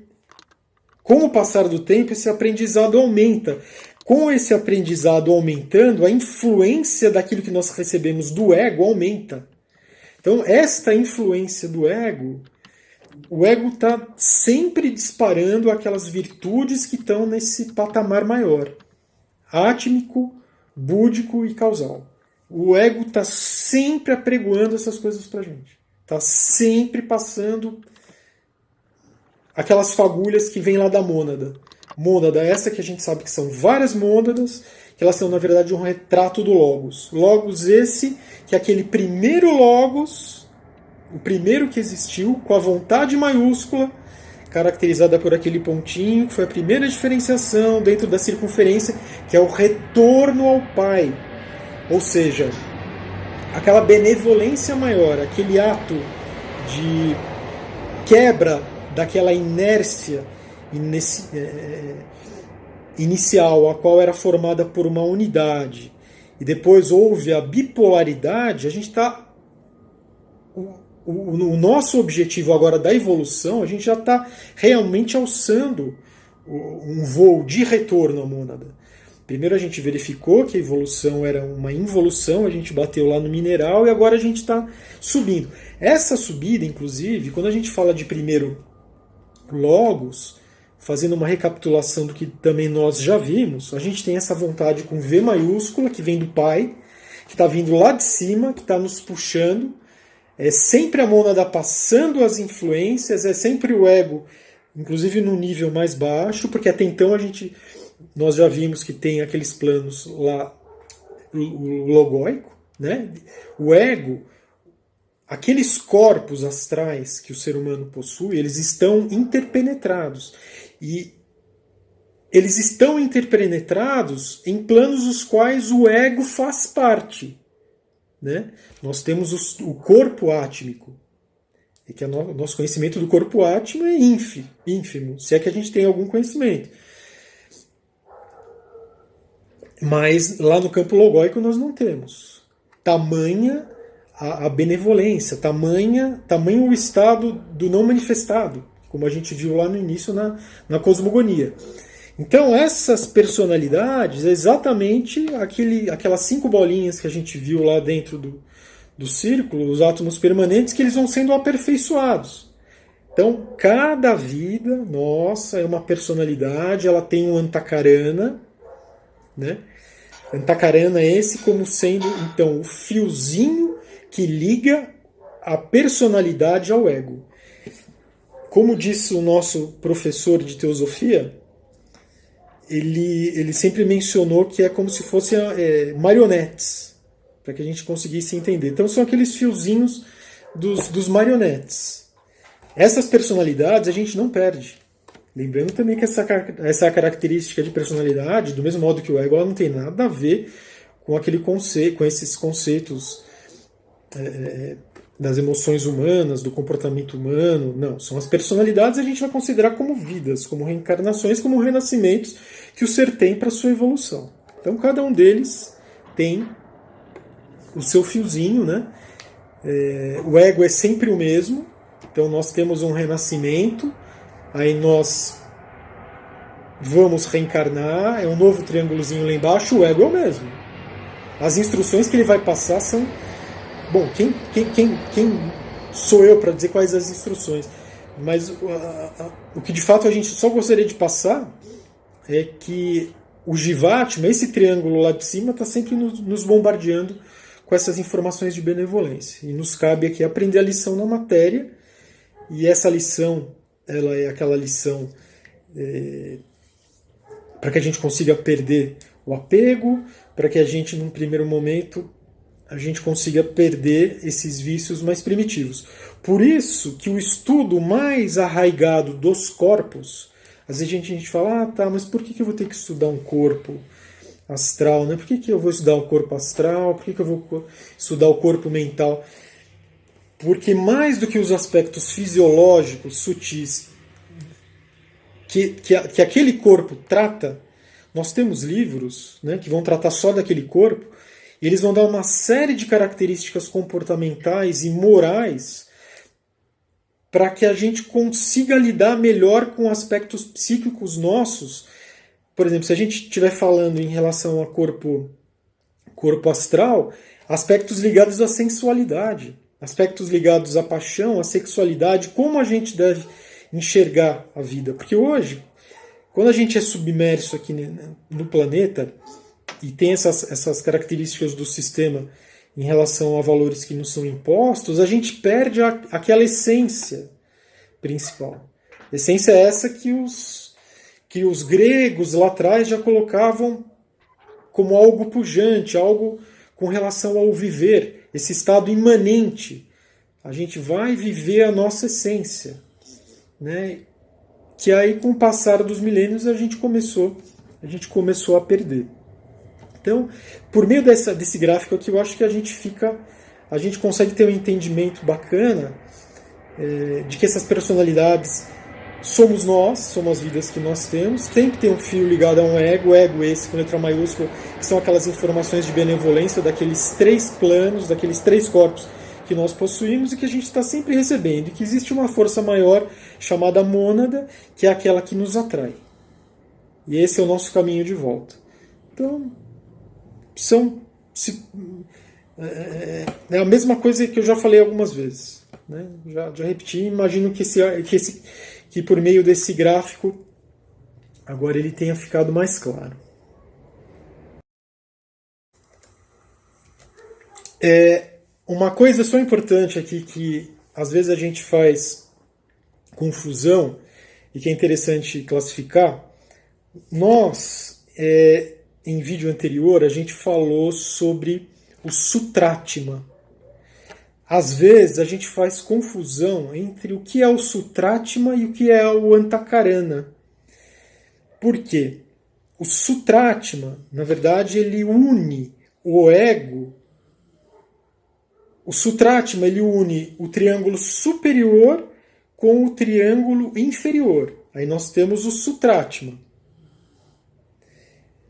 com o passar do tempo esse aprendizado aumenta. Com esse aprendizado aumentando, a influência daquilo que nós recebemos do ego aumenta. Então esta influência do ego, o ego está sempre disparando aquelas virtudes que estão nesse patamar maior. Átmico, búdico e causal. O ego está sempre apregoando essas coisas para a gente. Está sempre passando aquelas fagulhas que vêm lá da mônada. Mônada essa que a gente sabe que são várias mônadas, que elas são, na verdade, um retrato do Logos. Logos esse, que é aquele primeiro Logos, o primeiro que existiu, com a vontade maiúscula, caracterizada por aquele pontinho, que foi a primeira diferenciação dentro da circunferência, que é o retorno ao Pai. Ou seja, aquela benevolência maior, aquele ato de quebra daquela inércia inicial, a qual era formada por uma unidade, e depois houve a bipolaridade. A gente está... O nosso objetivo agora da evolução, a gente já está realmente alçando um voo de retorno à mônada. Primeiro a gente verificou que a evolução era uma involução, a gente bateu lá no mineral e agora a gente está subindo. Essa subida, inclusive, quando a gente fala de primeiro Logos, fazendo uma recapitulação do que também nós já vimos, a gente tem essa vontade com V maiúscula, que vem do Pai, que está vindo lá de cima, que está nos puxando. É sempre a mônada passando as influências, é sempre o ego, inclusive no nível mais baixo, porque até então nós já vimos que tem aqueles planos lá, o logóico, né? O ego, aqueles corpos astrais que o ser humano possui, eles estão interpenetrados. E eles estão interpenetrados em planos dos quais o ego faz parte. Né? Nós temos o corpo átmico, e que o nosso conhecimento do corpo átmico é ínfimo, se é que a gente tem algum conhecimento. Mas lá no campo logóico nós não temos. Tamanha a benevolência, tamanho o estado do não manifestado, como a gente viu lá no início na cosmogonia. Então essas personalidades, é exatamente aquelas 5 bolinhas que a gente viu lá dentro do círculo, os átomos permanentes, que eles vão sendo aperfeiçoados. Então cada vida nossa é uma personalidade, ela tem um antakarana, né? Antakarana é esse como sendo então o fiozinho que liga a personalidade ao ego. Como disse o nosso professor de teosofia, ele sempre mencionou que é como se fossem marionetes, para que a gente conseguisse entender. Então são aqueles fiozinhos dos marionetes. Essas personalidades a gente não perde. Lembrando também que essa característica de personalidade, do mesmo modo que o ego, ela não tem nada a ver com aquele conceito, com esses conceitos das emoções humanas, do comportamento humano. Não, são as personalidades, a gente vai considerar como vidas, como reencarnações, como renascimentos que o ser tem para sua evolução. Então cada um deles tem o seu fiozinho, né? O ego é sempre o mesmo, então nós temos um renascimento, aí nós vamos reencarnar, é um novo triângulozinho lá embaixo, o ego é o mesmo. As instruções que ele vai passar são... Bom, quem sou eu para dizer quais as instruções? Mas o que de fato a gente só gostaria de passar é que o Jivatma, esse triângulo lá de cima, está sempre nos bombardeando com essas informações de benevolência. E nos cabe aqui aprender a lição na matéria, e essa lição, ela é aquela lição para que a gente consiga perder o apego, para que a gente, num primeiro momento, a gente consiga perder esses vícios mais primitivos. Por isso que o estudo mais arraigado dos corpos, às vezes a gente fala, tá, mas por que eu vou ter que estudar um corpo astral? Né? Por que eu vou estudar o corpo astral? Por que eu vou estudar o corpo mental? Porque mais do que os aspectos fisiológicos, sutis, que aquele corpo trata, nós temos livros, né, que vão tratar só daquele corpo, e eles vão dar uma série de características comportamentais e morais para que a gente consiga lidar melhor com aspectos psíquicos nossos. Por exemplo, se a gente estiver falando em relação a corpo astral, aspectos ligados à sensualidade, aspectos ligados à paixão, à sexualidade, como a gente deve enxergar a vida. Porque hoje, quando a gente é submerso aqui no planeta e tem essas características do sistema em relação a valores que nos são impostos, a gente perde aquela essência principal. A essência é essa que os gregos lá atrás já colocavam como algo pujante, algo com relação ao viver, esse estado imanente. A gente vai viver a nossa essência, né? Que aí, com o passar dos milênios, a gente começou a perder. Então, por meio desse gráfico aqui, eu acho que a gente consegue ter um entendimento bacana de que essas personalidades somos nós, são as vidas que nós temos, tem que ter um fio ligado a um ego esse com letra maiúscula, que são aquelas informações de benevolência daqueles 3 planos, daqueles 3 corpos que nós possuímos e que a gente está sempre recebendo, e que existe uma força maior chamada mônada, que é aquela que nos atrai. E esse é o nosso caminho de volta. Então, é a mesma coisa que eu já falei algumas vezes, né? Já repeti, imagino que por meio desse gráfico agora ele tenha ficado mais claro. Uma coisa só importante aqui que às vezes a gente faz confusão e que é interessante classificar. Nós, em vídeo anterior, a gente falou sobre o Sutratma. Às vezes a gente faz confusão entre o que é o Sutratma e o que é o Antakarana. Por quê? O Sutratma, na verdade, ele une o ego. O Sutratma ele une o triângulo superior com o triângulo inferior. Aí nós temos o Sutratma.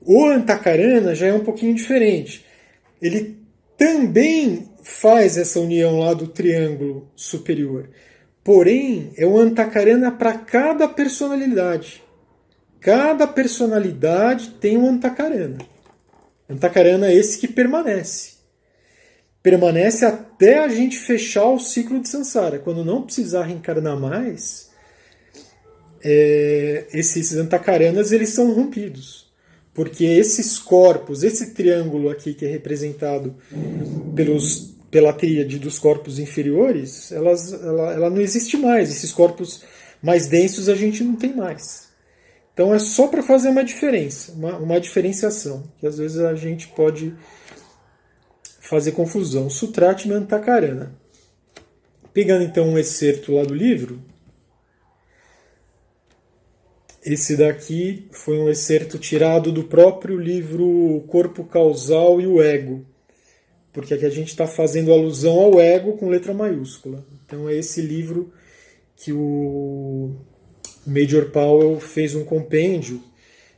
O Antakarana já é um pouquinho diferente. Ele também faz essa união lá do triângulo superior. Porém, é o Antakarana para cada personalidade. Cada personalidade tem um Antakarana. Antakarana é esse que permanece. Permanece até a gente fechar o ciclo de Sansara. Quando não precisar reencarnar mais, esses Antakaranas eles são rompidos. Porque esses corpos, esse triângulo aqui que é representado pela tríade dos corpos inferiores, ela não existe mais. Esses corpos mais densos a gente não tem mais. Então é só para fazer uma diferença, uma diferenciação, que às vezes a gente pode fazer confusão. Sutratma e Antakarana. Pegando então um excerto lá do livro, esse daqui foi um excerto tirado do próprio livro O Corpo Causal e o Ego, porque aqui a gente está fazendo alusão ao ego com letra maiúscula. Então é esse livro que o Major Powell fez um compêndio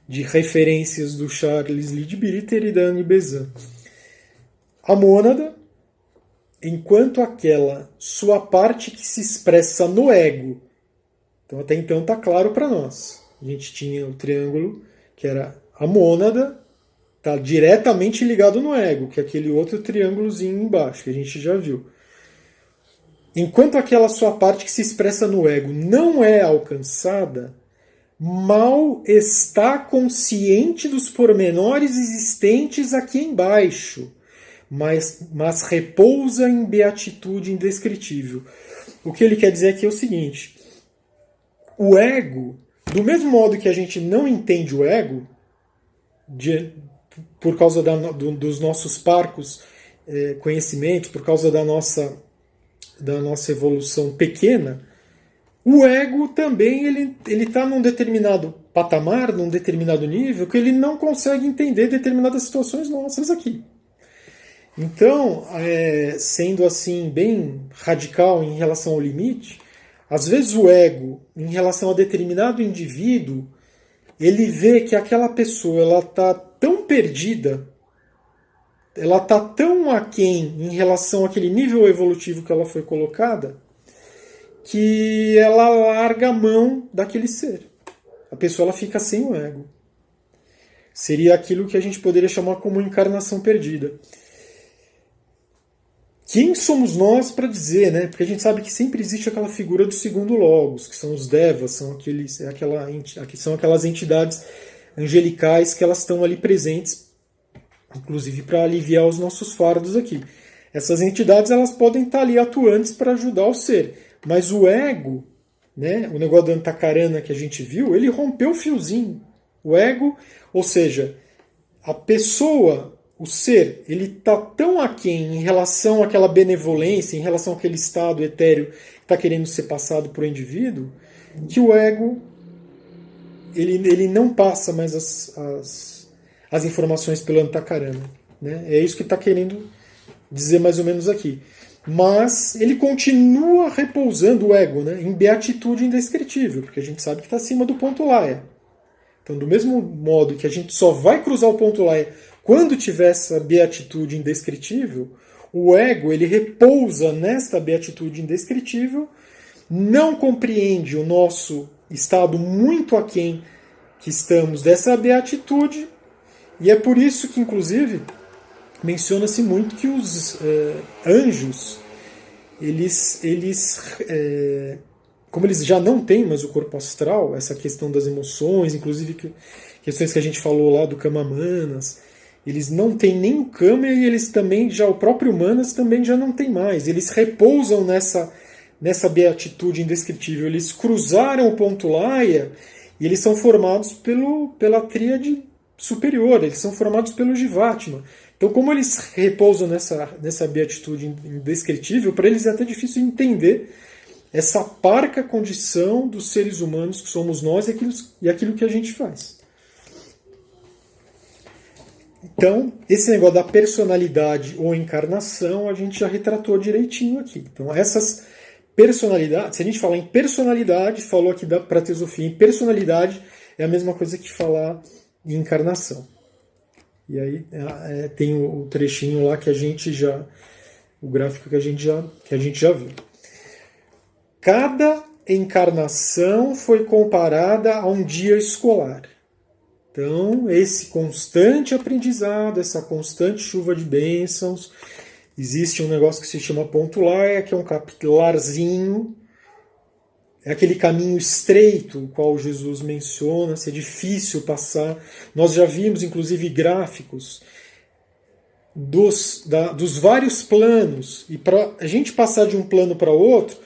de referências do Charles Leadbeater e da Annie Besant. A mônada, enquanto aquela sua parte que se expressa no ego. Então até então está claro para nós. A gente tinha o triângulo, que era a mônada, está diretamente ligado no ego, que é aquele outro triângulozinho embaixo, que a gente já viu. Enquanto aquela sua parte que se expressa no ego não é alcançada, mal está consciente dos pormenores existentes aqui embaixo, mas repousa em beatitude indescritível. O que ele quer dizer aqui é o seguinte: o ego, do mesmo modo que a gente não entende o ego, por causa dos nossos parcos conhecimentos, por causa da nossa evolução pequena, o ego também ele está num determinado patamar, num determinado nível, que ele não consegue entender determinadas situações nossas aqui. Então, sendo assim bem radical em relação ao limite, às vezes o ego, em relação a determinado indivíduo, ele vê que aquela pessoa ela está tão perdida, ela está tão aquém em relação àquele nível evolutivo que ela foi colocada, que ela larga a mão daquele ser. A pessoa ela fica sem o ego. Seria aquilo que a gente poderia chamar como encarnação perdida. Quem somos nós para dizer, né? Porque a gente sabe que sempre existe aquela figura do segundo logos, que são os devas, são aquelas entidades angelicais que elas estão ali presentes, inclusive para aliviar os nossos fardos aqui. Essas entidades elas podem estar ali atuantes para ajudar o ser, mas o ego, né? O negócio da Antakarana que a gente viu, ele rompeu o fiozinho. O ego, ou seja, a pessoa, o ser, ele está tão aquém em relação àquela benevolência, em relação àquele estado etéreo que está querendo ser passado para o indivíduo, que o ego ele não passa mais as informações pelo antakarana. Né? É isso que está querendo dizer mais ou menos aqui. Mas ele continua repousando o ego, né, em beatitude indescritível, porque a gente sabe que está acima do ponto Laya. Então, do mesmo modo que a gente só vai cruzar o ponto Laya quando tiver essa beatitude indescritível, o ego ele repousa nesta beatitude indescritível, não compreende o nosso estado muito aquém que estamos dessa beatitude, e é por isso que, inclusive, menciona-se muito que os anjos, como eles já não têm mais o corpo astral, essa questão das emoções, inclusive questões que a gente falou lá do Kama Manas, eles não têm nem o Kama e eles também, já o próprio Manas também já não tem mais. Eles repousam nessa beatitude indescritível. Eles cruzaram o ponto Laya e eles são formados pela tríade superior, eles são formados pelo Jivatma. Então, como eles repousam nessa beatitude indescritível, para eles é até difícil entender essa parca condição dos seres humanos que somos nós e aquilo que a gente faz. Então, esse negócio da personalidade ou encarnação, a gente já retratou direitinho aqui. Então, essas personalidades, se a gente falar em personalidade, falou aqui para a teosofia, em personalidade é a mesma coisa que falar em encarnação. E aí tem o trechinho lá que a gente já, o gráfico que a gente já viu. Cada encarnação foi comparada a um dia escolar. Então, esse constante aprendizado, essa constante chuva de bênçãos, existe um negócio que se chama ponto Laya, que é um capilarzinho, é aquele caminho estreito, o qual Jesus menciona, se é difícil passar. Nós já vimos, inclusive, gráficos dos vários planos, e para a gente passar de um plano para outro,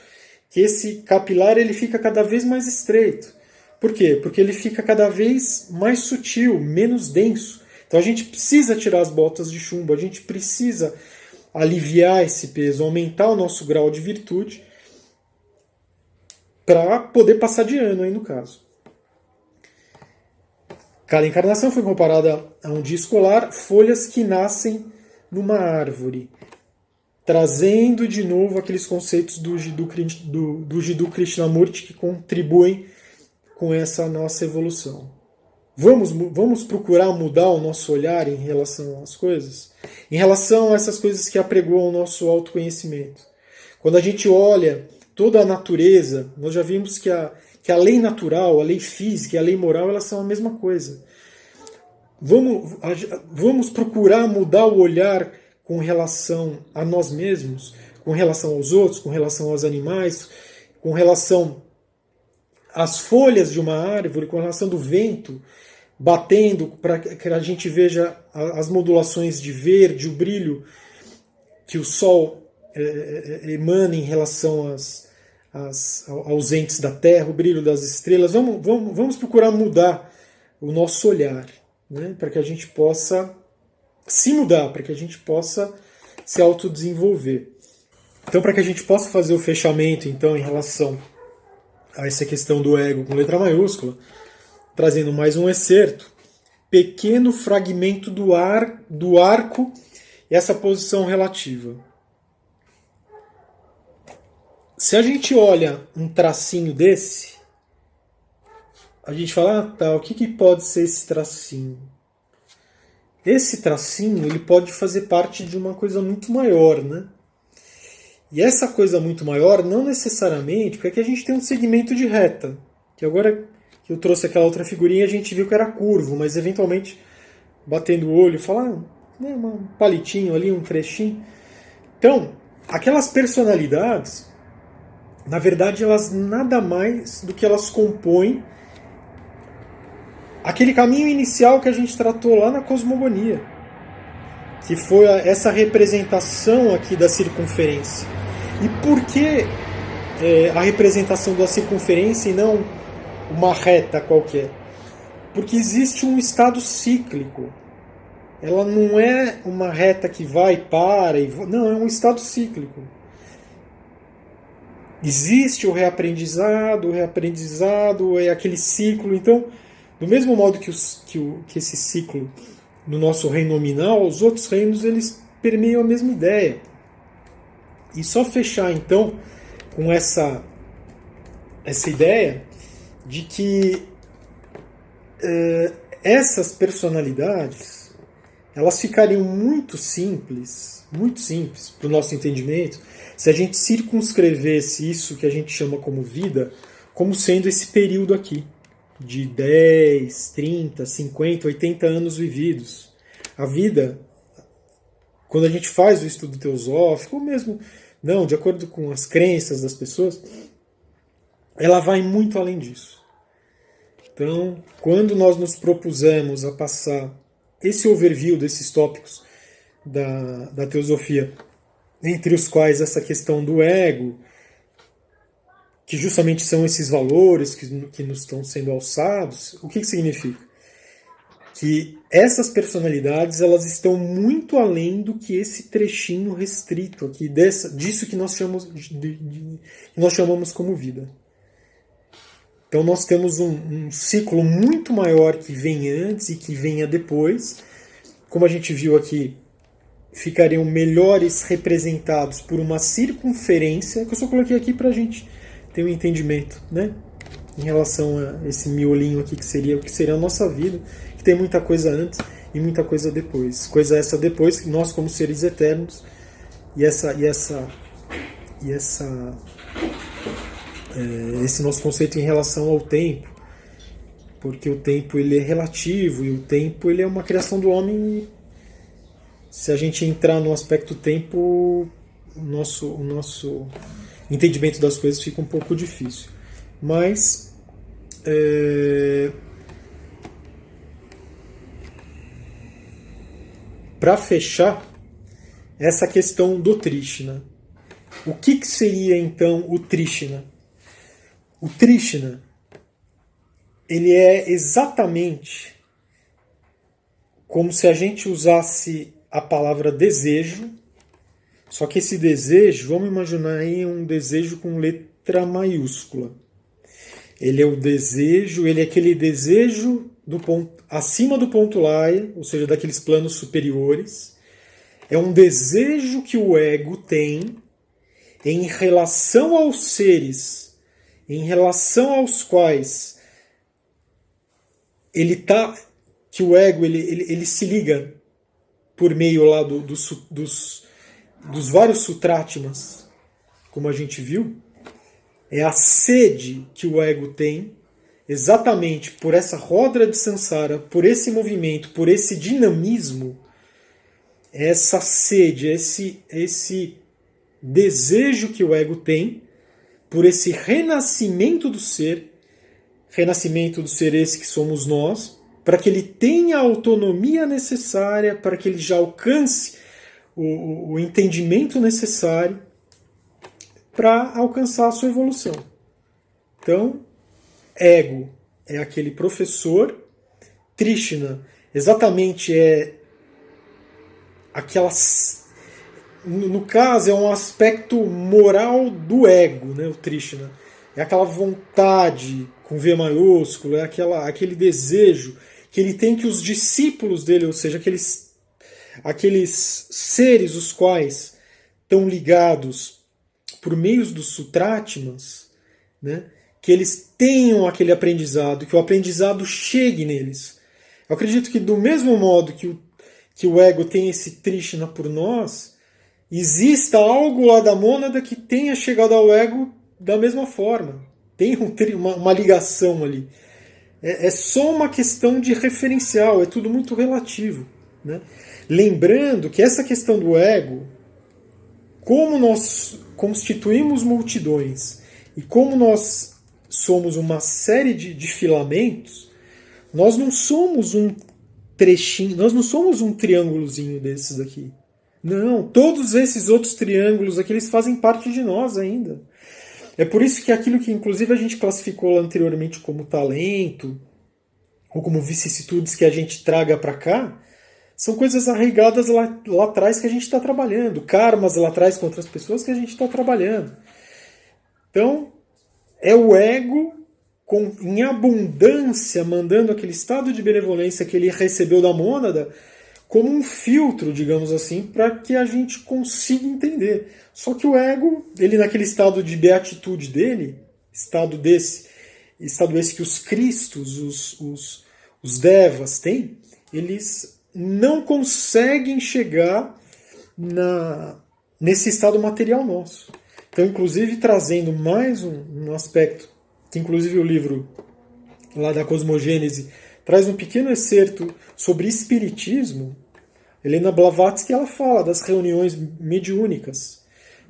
que esse capilar ele fica cada vez mais estreito. Por quê? Porque ele fica cada vez mais sutil, menos denso. Então a gente precisa tirar as botas de chumbo, a gente precisa aliviar esse peso, aumentar o nosso grau de virtude, para poder passar de ano, aí no caso. Cada encarnação foi comparada a um dia escolar, folhas que nascem numa árvore, trazendo de novo aqueles conceitos do Jiddu Krishnamurti que contribuem com essa nossa evolução. Vamos procurar mudar o nosso olhar em relação às coisas? Em relação a essas coisas que apregoam o nosso autoconhecimento. Quando a gente olha toda a natureza, nós já vimos que a lei natural, a lei física e a lei moral, elas são a mesma coisa. Vamos procurar mudar o olhar com relação a nós mesmos, com relação aos outros, com relação aos animais, com relação às folhas de uma árvore, com relação do vento batendo, para que a gente veja as modulações de verde, o brilho que o sol emana em relação aos entes da Terra, o brilho das estrelas. Vamos procurar mudar o nosso olhar, né, para que a gente possa se mudar, para que a gente possa se autodesenvolver. Então, para que a gente possa fazer o fechamento então, em relação a essa questão do ego com letra maiúscula, trazendo mais um excerto, pequeno fragmento do arco e essa posição relativa. Se a gente olha um tracinho desse, a gente fala, o que pode ser esse tracinho? Esse tracinho ele pode fazer parte de uma coisa muito maior, né? E essa coisa muito maior, não necessariamente, porque aqui a gente tem um segmento de reta, que agora que eu trouxe aquela outra figurinha, a gente viu que era curvo, mas eventualmente, batendo o olho, falar, um palitinho ali, um trechinho. Então, aquelas personalidades, na verdade, elas nada mais do que elas compõem aquele caminho inicial que a gente tratou lá na cosmogonia, que foi essa representação aqui da circunferência. E por que a representação da circunferência e não uma reta qualquer? Porque existe um estado cíclico. ela não é uma reta que vai, para, não, é um estado cíclico. Existe o reaprendizado é aquele ciclo. Então, do mesmo modo que esse ciclo no nosso reino nominal, os outros reinos eles permeiam a mesma ideia. E só fechar então com essa ideia de que essas personalidades elas ficariam muito simples para o nosso entendimento, se a gente circunscrevesse isso que a gente chama como vida, como sendo esse período aqui, de 10, 30, 50, 80 anos vividos. A vida, quando a gente faz o estudo teosófico, ou mesmo, não, de acordo com as crenças das pessoas, ela vai muito além disso. Então, quando nós nos propusemos a passar esse overview desses tópicos da teosofia, entre os quais essa questão do ego, que justamente são esses valores que nos estão sendo alçados, o que significa? Que essas personalidades elas estão muito além do que esse trechinho restrito aqui, disso que nós chamamos como vida. Então nós temos um ciclo muito maior que vem antes e que venha depois. Como a gente viu aqui, ficariam melhores representados por uma circunferência, que eu só coloquei aqui para a gente ter um entendimento, né? Em relação a esse miolinho aqui, que seria o que seria a nossa vida, que tem muita coisa antes e muita coisa depois. Coisa essa depois que nós, como seres eternos, esse nosso conceito em relação ao tempo, porque o tempo ele é relativo e o tempo ele é uma criação do homem. E se a gente entrar no aspecto tempo, o nosso entendimento das coisas fica um pouco difícil. Mas para fechar essa questão do Trishna, o que seria então o Trishna? O Trishna, ele é exatamente como se a gente usasse a palavra desejo, só que esse desejo, vamos imaginar aí um desejo com letra maiúscula. Ele é o desejo, ele é aquele desejo do ponto, acima do ponto Laya, ou seja, daqueles planos superiores. É um desejo que o ego tem em relação aos seres, em relação aos quais que o ego ele se liga por meio lá dos vários sutratmas, como a gente viu. É a sede que o ego tem, exatamente por essa roda de samsara, por esse movimento, por esse dinamismo, essa sede, esse desejo que o ego tem por esse renascimento do ser esse que somos nós, para que ele tenha a autonomia necessária, para que ele já alcance o entendimento necessário para alcançar a sua evolução. Então, ego é aquele professor, Trishna exatamente é aquelas, no caso é um aspecto moral do ego, né, o Trishna. É aquela vontade com V maiúsculo, é aquele desejo que ele tem que os discípulos dele, ou seja, aqueles seres os quais estão ligados por meio dos sutratmas, né, que eles tenham aquele aprendizado, que o aprendizado chegue neles. Eu acredito que do mesmo modo que o ego tem esse Trishna por nós, exista algo lá da mônada que tenha chegado ao ego da mesma forma. Tem uma ligação ali. É só uma questão de referencial, é tudo muito relativo, né? Lembrando que essa questão do ego, como nós constituímos multidões e como nós somos uma série de filamentos, nós não somos um trechinho, nós não somos um triângulozinho desses aqui. Não, todos esses outros triângulos aqui, eles fazem parte de nós ainda. É por isso que aquilo que inclusive a gente classificou anteriormente como talento, ou como vicissitudes que a gente traga para cá, são coisas arraigadas lá atrás que a gente está trabalhando, karmas lá atrás com outras pessoas que a gente está trabalhando. Então, é o ego em abundância mandando aquele estado de benevolência que ele recebeu da mônada como um filtro, digamos assim, para que a gente consiga entender. Só que o ego, ele naquele estado de beatitude dele, estado esse que os cristos, os devas têm, eles não conseguem chegar nesse estado material nosso. Então, inclusive, trazendo mais um aspecto, que inclusive o livro lá da Cosmogênese traz um pequeno excerto sobre espiritismo. Helena Blavatsky, ela fala das reuniões mediúnicas.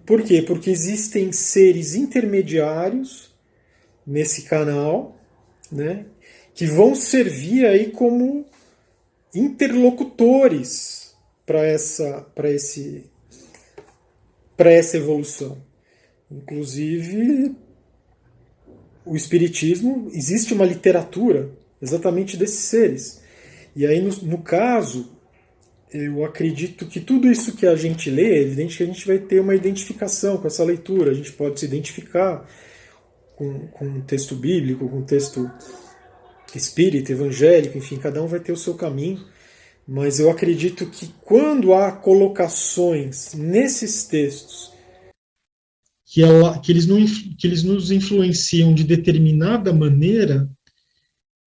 Por quê? Porque existem seres intermediários nesse canal, né, que vão servir aí como interlocutores para essa evolução. Inclusive, o Espiritismo, existe uma literatura exatamente desses seres. E aí, no caso, eu acredito que tudo isso que a gente lê, é evidente que a gente vai ter uma identificação com essa leitura, a gente pode se identificar com um texto bíblico, com um texto espírita, evangélico, enfim, cada um vai ter o seu caminho, mas eu acredito que quando há colocações nesses textos que eles nos influenciam de determinada maneira,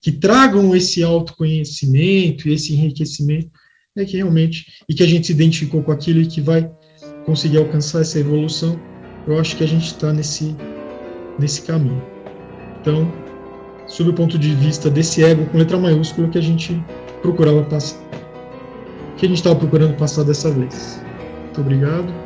que tragam esse autoconhecimento e esse enriquecimento, é que realmente, e que a gente se identificou com aquilo e que vai conseguir alcançar essa evolução, eu acho que a gente está nesse caminho. Então, sob o ponto de vista desse ego com letra maiúscula que a gente procurava passar, que a gente estava procurando passar dessa vez. Muito obrigado.